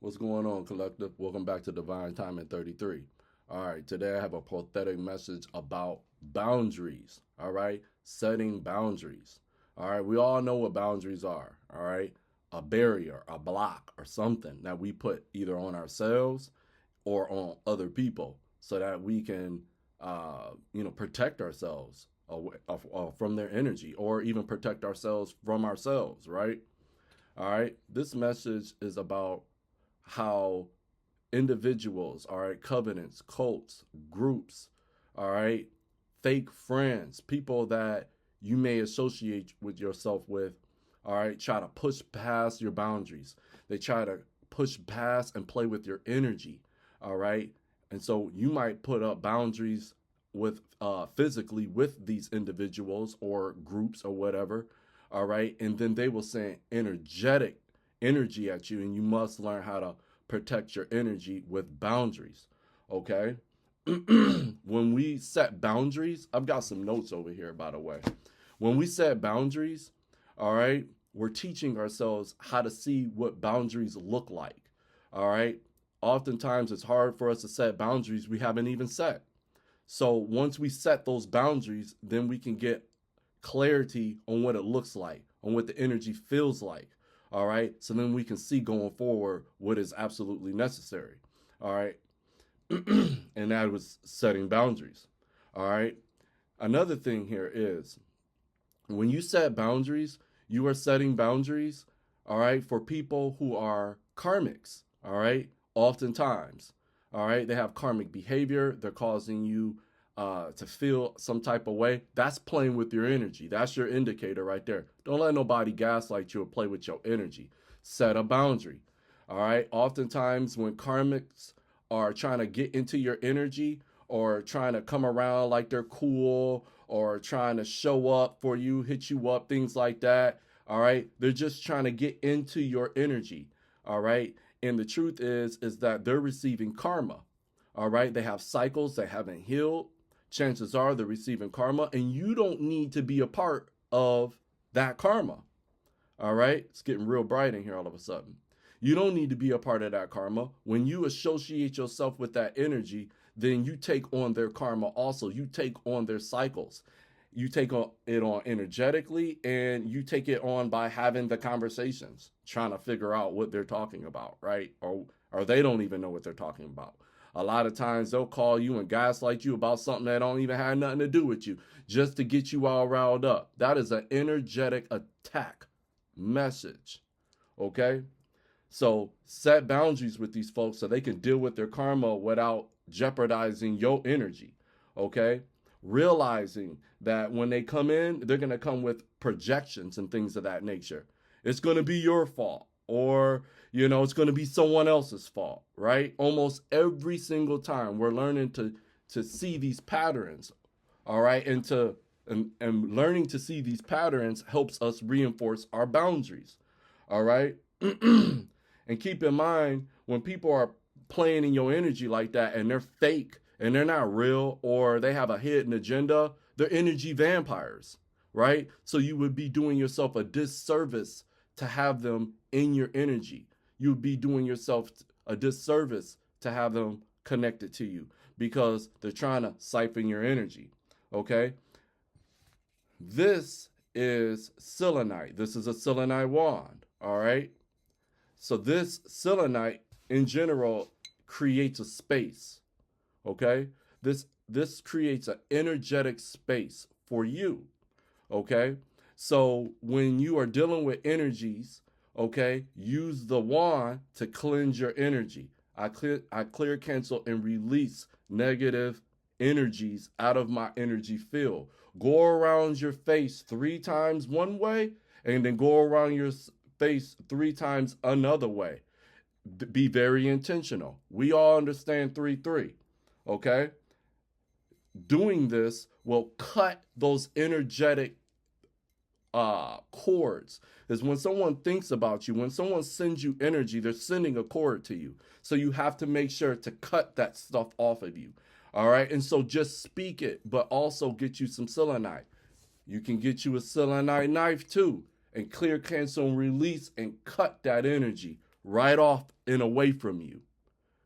What's going on, collective? Welcome back to Divine Time at 33. All right, today I have a prophetic message about boundaries. All right, setting boundaries. All right, we all know what boundaries are. All right, a barrier, a block, or something that we put either on ourselves or on other people so that we can, protect ourselves from their energy or even protect ourselves from ourselves, right? All right, this message is about how individuals, all right, covenants, cults, groups, all right, fake friends, people that you may associate with yourself with, all right, try to push past your boundaries. They try to push past and play with your energy, all right? And so you might put up boundaries with physically with these individuals or groups or whatever, all right? And then they will send energetic energy at you, and you must learn how to protect your energy with boundaries. Okay. When we set boundaries, I've got some notes over here, by the way. When we set boundaries, all right, we're teaching ourselves how to see what boundaries look like. All right. Oftentimes, it's hard for us to set boundaries we haven't even set. So once we set those boundaries, then we can get clarity on what it looks like, on what the energy feels like. All right. So then we can see going forward what is absolutely necessary. All right. And that was setting boundaries. All right. Another thing here is when you set boundaries, you are setting boundaries, all right, for people who are karmics, all right, oftentimes, all right, they have karmic behavior, they're causing you to feel some type of way. That's playing with your energy. That's your indicator right there. Don't let nobody gaslight you or play with your energy. Set a boundary, all right. Oftentimes, when karmics are trying to get into your energy or trying to come around like they're cool or trying to show up for you, hit you up, things like that. All right. They're just trying to get into your energy. All right. And the truth is that they're receiving karma. All right. They have cycles they haven't healed. Chances are they're receiving karma, and you don't need to be a part of that karma. All right. It's getting real bright in here all of a sudden. You don't need to be a part of that karma. When you associate yourself with that energy, then you take on their karma also. You take on their cycles. You take it on energetically, and you take it on by having the conversations, trying to figure out what they're talking about, right? Or they don't even know what they're talking about. A lot of times they'll call you and gaslight you about something that don't even have nothing to do with you, just to get you all riled up. That is an energetic attack message. Okay? So set boundaries with these folks so they can deal with their karma without jeopardizing your energy. Okay? Realizing that when they come in, they're going to come with projections and things of that nature. It's going to be your fault, or it's going to be someone else's fault, right? Almost every single time we're learning to see these patterns, all right? And learning to see these patterns helps us reinforce our boundaries. All right? And keep in mind, when people are playing in your energy like that and they're fake and they're not real or they have a hidden agenda, they're energy vampires, right? So you would be doing yourself a disservice to have them in your energy. You would be doing yourself a disservice to have them connected to you because they're trying to siphon your energy, okay? This is selenite. This is a selenite wand, all right? So this selenite in general creates a space, okay? This creates an energetic space for you, okay? So when you are dealing with energies, okay, use the wand to cleanse your energy. I clear, cancel, and release negative energies out of my energy field. Go around your face 3 times one way, and then go around your face 3 times another way. Be very intentional. We all understand 3-3, okay? Doing this will cut those energetic chords. Is when someone thinks about you, when someone sends you energy, they're sending a chord to you. So you have to make sure to cut that stuff off of you. All right. And so just speak it, but also get you some selenite. You can get you a selenite knife too, and clear, cancel, and release and cut that energy right off and away from you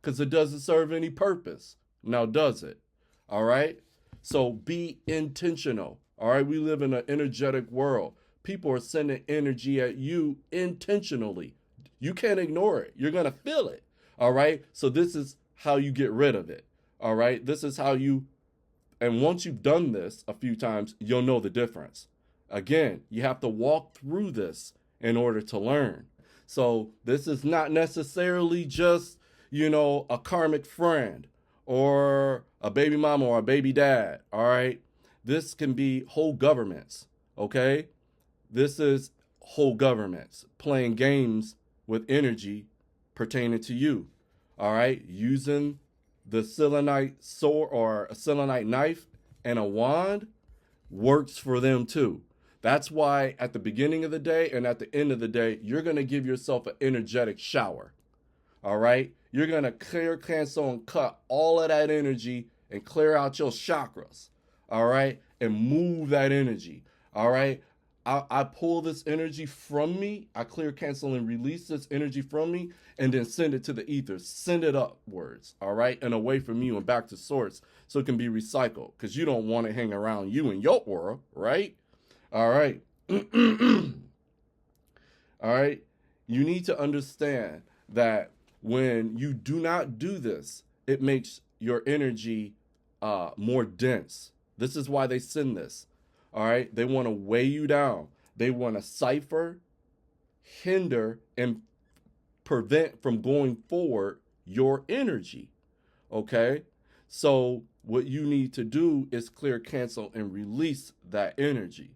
because it doesn't serve any purpose. Now, does it? All right? So be intentional. All right? We live in an energetic world. People are sending energy at you intentionally. You can't ignore it. You're going to feel it. All right? So this is how you get rid of it. All right? This is how you, and once you've done this a few times, you'll know the difference. Again, you have to walk through this in order to learn. So this is not necessarily just, a karmic friend or a baby mama or a baby dad. All right. This can be whole governments. Okay. This is whole governments playing games with energy pertaining to you. All right. Using the selenite sword or a selenite knife and a wand works for them too. That's why at the beginning of the day and at the end of the day, you're going to give yourself an energetic shower. All right. You're going to clear, cancel, and cut all of that energy and clear out your chakras. All right. And move that energy. All right. I pull this energy from me. I clear, cancel, and release this energy from me and then send it to the ethers. Send it upwards. All right. And away from you and back to source so it can be recycled because you don't want to hang around you and your aura. Right. All right. All right. You need to understand that when you do not do this, it makes your energy more dense. This is why they send this. All right. They want to weigh you down. They want to cipher, hinder, and prevent from going forward your energy. Okay. So what you need to do is clear, cancel, and release that energy.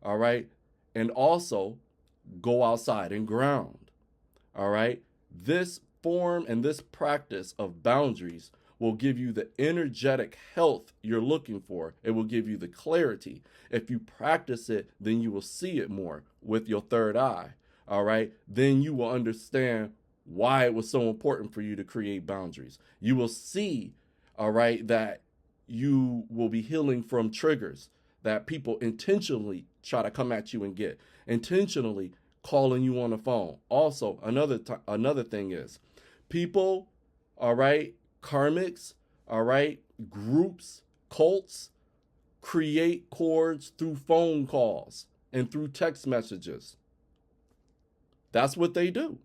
All right. And also go outside and ground. All right. This form and this practice of boundaries will give you the energetic health you're looking for. It will give you the clarity. If you practice it, then you will see it more with your third eye. All right. Then you will understand why it was so important for you to create boundaries. You will see, all right, that you will be healing from triggers that people intentionally try to come at you and get, intentionally calling you on the phone. Also, another thing is people, all right, karmics, all right, groups, cults create cords through phone calls and through text messages. That's what they do.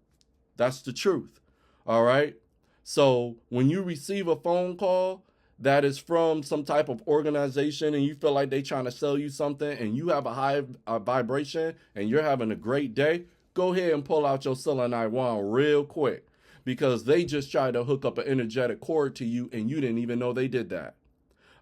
That's the truth. All right. So when you receive a phone call that is from some type of organization and you feel like they're trying to sell you something and you have a high vibration and you're having a great day, go ahead and pull out your selenite wand real quick because they just tried to hook up an energetic cord to you and you didn't even know they did that.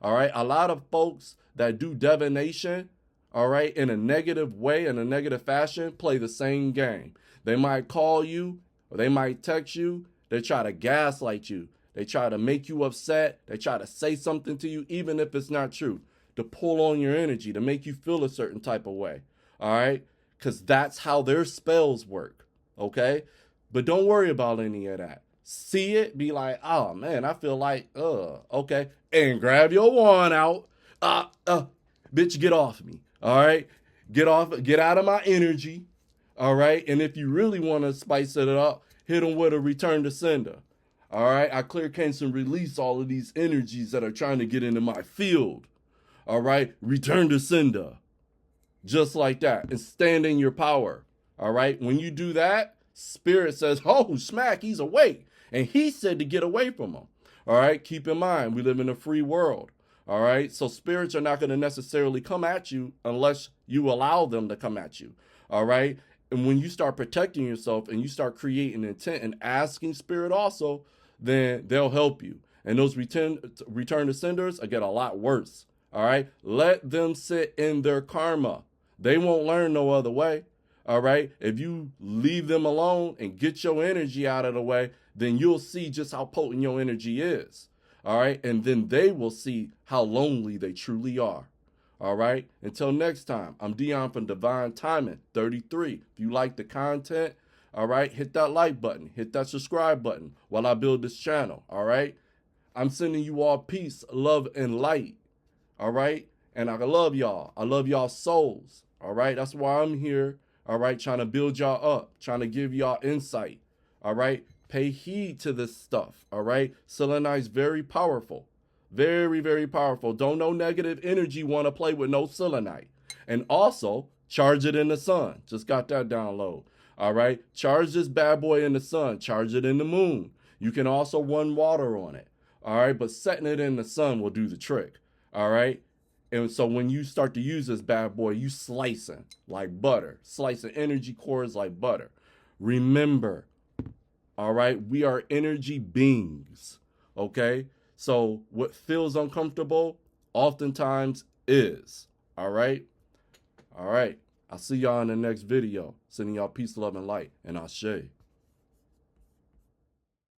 All right. A lot of folks that do divination, all right, in a negative way, in a negative fashion, play the same game. They might call you or they might text you. They try to gaslight you. They try to make you upset. They try to say something to you, even if it's not true, to pull on your energy, to make you feel a certain type of way. All right. Because that's how their spells work. Okay. But don't worry about any of that. See it, be like, oh man, I feel like, okay. And grab your wand out. Bitch, get off me. All right. Get out of my energy. All right. And if you really want to spice it up, hit them with a return to sender. All right. I clear, cancel, and release all of these energies that are trying to get into my field. All right. Return to sender. Just like that. And stand in your power. All right. When you do that, spirit says, oh, smack, he's awake. And he said to get away from him. All right. Keep in mind, we live in a free world. All right. So spirits are not going to necessarily come at you unless you allow them to come at you. All right. And when you start protecting yourself and you start creating intent and asking spirit also, then they'll help you. And those return to senders get a lot worse. All right. Let them sit in their karma. They won't learn no other way. All right. If you leave them alone and get your energy out of the way, then you'll see just how potent your energy is. All right. And then they will see how lonely they truly are. All right. Until next time, I'm Dion from Divine Timing 33. If you like the content, all right, hit that like button, hit that subscribe button while I build this channel. All right. I'm sending you all peace, love, and light. All right. And I love y'all. I love y'all souls. All right. That's why I'm here. All right. Trying to build y'all up, trying to give y'all insight. All right. Pay heed to this stuff. All right. Selenite's very powerful. Very, very powerful. Don't no negative energy want to play with no selenite. And also, charge it in the sun. Just got that download. All right. Charge this bad boy in the sun. Charge it in the moon. You can also run water on it. All right. But setting it in the sun will do the trick. All right. And so when you start to use this bad boy, you slicing like butter. Slicing energy cores like butter. Remember, all right, we are energy beings. Okay. So what feels uncomfortable oftentimes is. All right. All right. I'll see y'all in the next video. Sending y'all peace, love, and light. And Ashe.